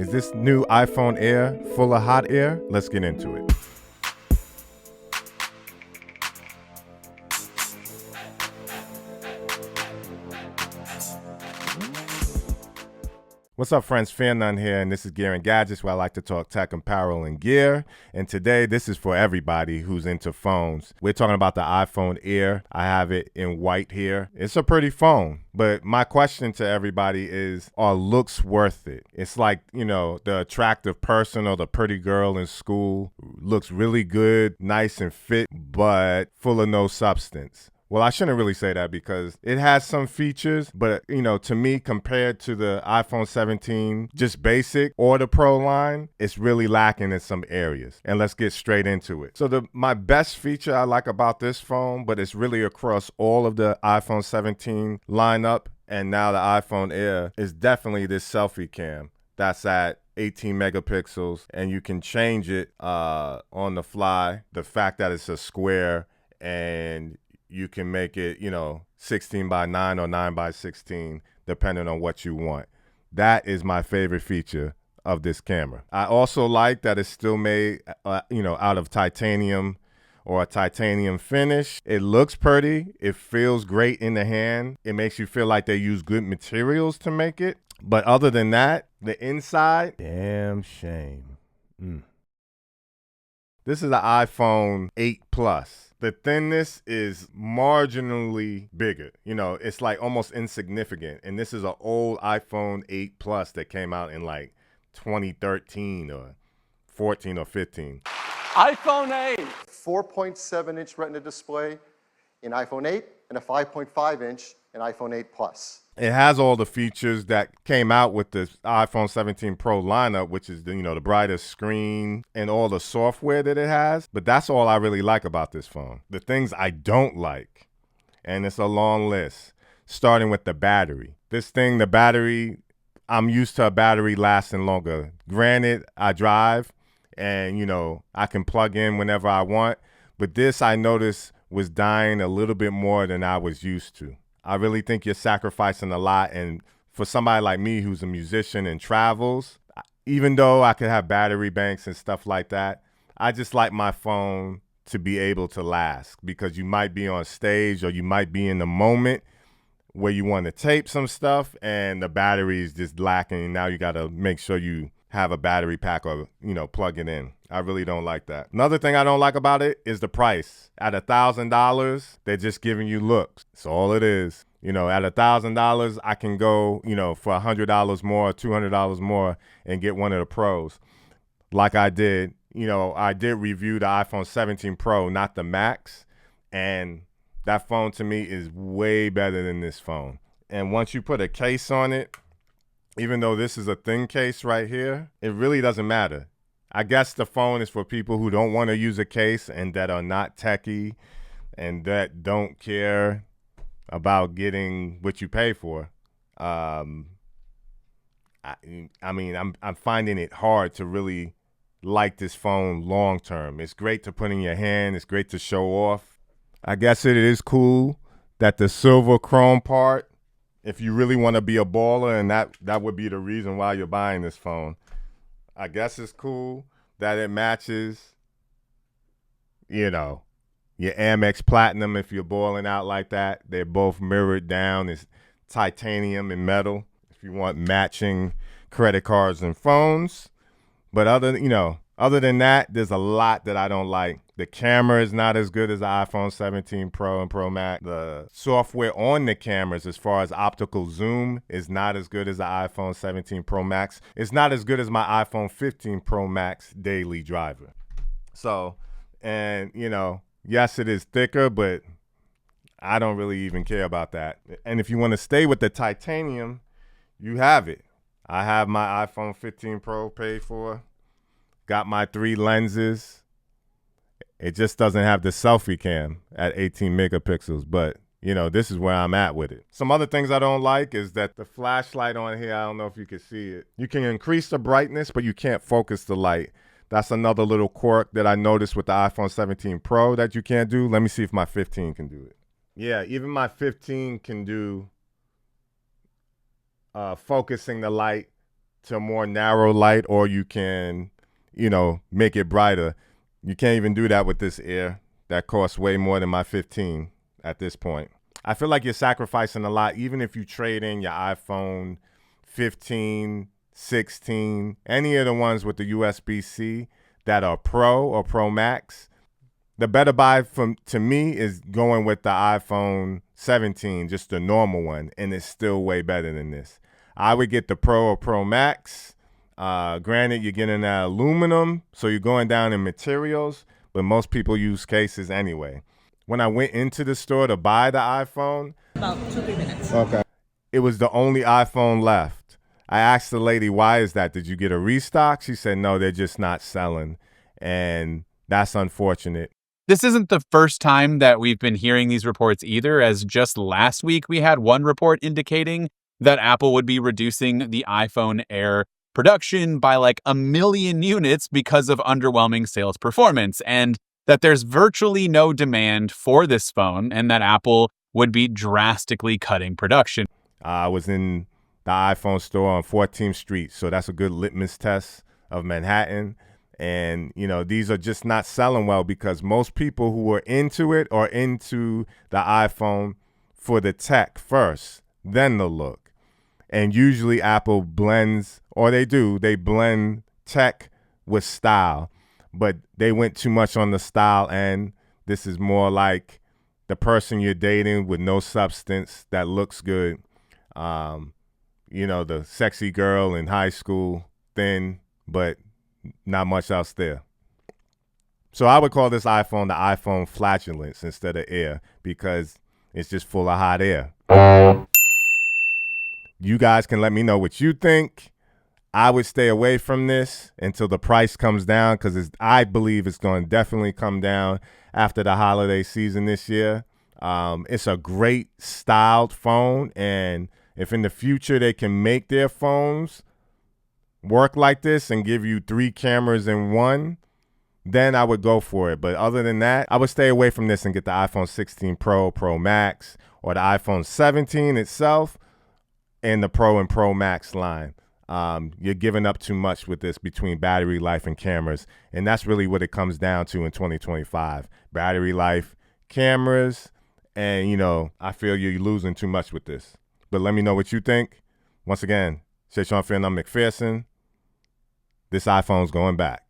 Is this new iPhone Air full of hot air? Let's get into it. What's up, friends? Phearnone here, and this is Gear and Gadgets, where I like to talk tech, apparel, and gear. And today, this is for everybody who's into phones. We're talking about the iPhone Air. I have it in white here. It's a pretty phone, but my question to everybody is, are looks worth it? It's like, the attractive person or the pretty girl in school looks really good, nice and fit, but full of no substance. Well, I shouldn't really say that because it has some features, but to me, compared to the iPhone 17, just basic or the Pro line, it's really lacking in some areas. And let's get straight into it. So my best feature I like about this phone, but it's really across all of the iPhone 17 lineup and now the iPhone Air, is definitely this selfie cam. That's at 18 megapixels, and you can change it on the fly. The fact that it's a square and you can make it, 16 by 9 or 9 by 16, depending on what you want. That is my favorite feature of this camera. I also like that it's still made, out of titanium or a titanium finish. It looks pretty. It feels great in the hand. It makes you feel like they use good materials to make it. But other than that, the inside, damn shame. This is the iPhone 8 Plus. The thinness is marginally bigger. It's like almost insignificant. And this is an old iPhone 8 Plus that came out in like 2013 or 14 or 15. iPhone 8. 4.7-inch Retina display in iPhone 8 and a 5.5-inch in iPhone 8 Plus. It has all the features that came out with the iPhone 17 Pro lineup, which is the brightest screen and all the software that it has. But that's all I really like about this phone. The things I don't like, and it's a long list, starting with the battery. This thing, the battery, I'm used to a battery lasting longer. Granted, I drive and, I can plug in whenever I want. But this, I noticed, was dying a little bit more than I was used to. I really think you're sacrificing a lot. And for somebody like me who's a musician and travels, even though I could have battery banks and stuff like that, I just like my phone to be able to last, because you might be on stage or you might be in the moment where you want to tape some stuff and the battery is just lacking. And now you got to make sure you have a battery pack or, plug it in. I really don't like that. Another thing I don't like about it is the price. At $1,000, they're just giving you looks. That's all it is. At $1,000, I can go, for $100 more, $200 more and get one of the Pros. Like I did. I did review the iPhone 17 Pro, not the Max. And that phone to me is way better than this phone. And once you put a case on it, even though this is a thin case right here, it really doesn't matter. I guess the phone is for people who don't want to use a case and that are not techie and that don't care about getting what you pay for. I'm finding it hard to really like this phone long term. It's great to put in your hand. It's great to show off. I guess it is cool that the silver chrome part, if you really want to be a baller, and that would be the reason why you're buying this phone. I guess it's cool that it matches, your Amex Platinum if you're balling out like that. They're both mirrored down. It's titanium and metal if you want matching credit cards and phones. But other than that, there's a lot that I don't like. The camera is not as good as the iPhone 17 Pro and Pro Max. The software on the cameras, as far as optical zoom, is not as good as the iPhone 17 Pro Max. It's not as good as my iPhone 15 Pro Max daily driver. So, and, yes, it is thicker, but I don't really even care about that. And if you want to stay with the titanium, you have it. I have my iPhone 15 Pro paid for. Got my 3 lenses. It just doesn't have the selfie cam at 18 megapixels, but this is where I'm at with it. Some other things I don't like is that the flashlight on here, I don't know if you can see it. You can increase the brightness, but you can't focus the light. That's another little quirk that I noticed with the iPhone 17 Pro that you can't do. Let me see if my 15 can do it. Yeah, even my 15 can do focusing the light to a more narrow light, or you can, make it brighter. You can't even do that with this Air. That costs way more than my 15 at this point. I feel like you're sacrificing a lot, even if you trade in your iPhone 15, 16, any of the ones with the USB-C that are Pro or Pro Max. The better buy to me is going with the iPhone 17, just the normal one, and it's still way better than this. I would get the Pro or Pro Max. Granted, you're getting that aluminum, so you're going down in materials, but most people use cases anyway. When I went into the store to buy the iPhone, about 2-3 minutes. Okay. It was the only iPhone left. I asked the lady, why is that? Did you get a restock? She said, no, they're just not selling. And that's unfortunate. This isn't the first time that we've been hearing these reports either, as just last week we had one report indicating that Apple would be reducing the iPhone Air production by like 1 million units because of underwhelming sales performance, and that there's virtually no demand for this phone, and that Apple would be drastically cutting production. I was in the iPhone store on 14th Street, so that's a good litmus test of Manhattan. And, these are just not selling well because most people who are into it are into the iPhone for the tech first, then the look. And usually Apple blends, or they blend tech with style. But they went too much on the style end. This is more like the person you're dating with no substance that looks good. The sexy girl in high school, thin, but not much else there. So I would call this iPhone the iPhone flatulence instead of Air because it's just full of hot air. You guys can let me know what you think. I would stay away from this until the price comes down because I believe it's going to definitely come down after the holiday season this year. It's a great styled phone, and if in the future they can make their phones work like this and give you 3 cameras in one, then I would go for it. But other than that, I would stay away from this and get the iPhone 16 Pro, Pro Max, or the iPhone 17 itself and the Pro and Pro Max line. You're giving up too much with this between battery life and cameras, and that's really what it comes down to in 2025. Battery life, cameras, and, I feel you're losing too much with this. But let me know what you think. Once again, c'est Sean Phearnone McPherson. This iPhone's going back.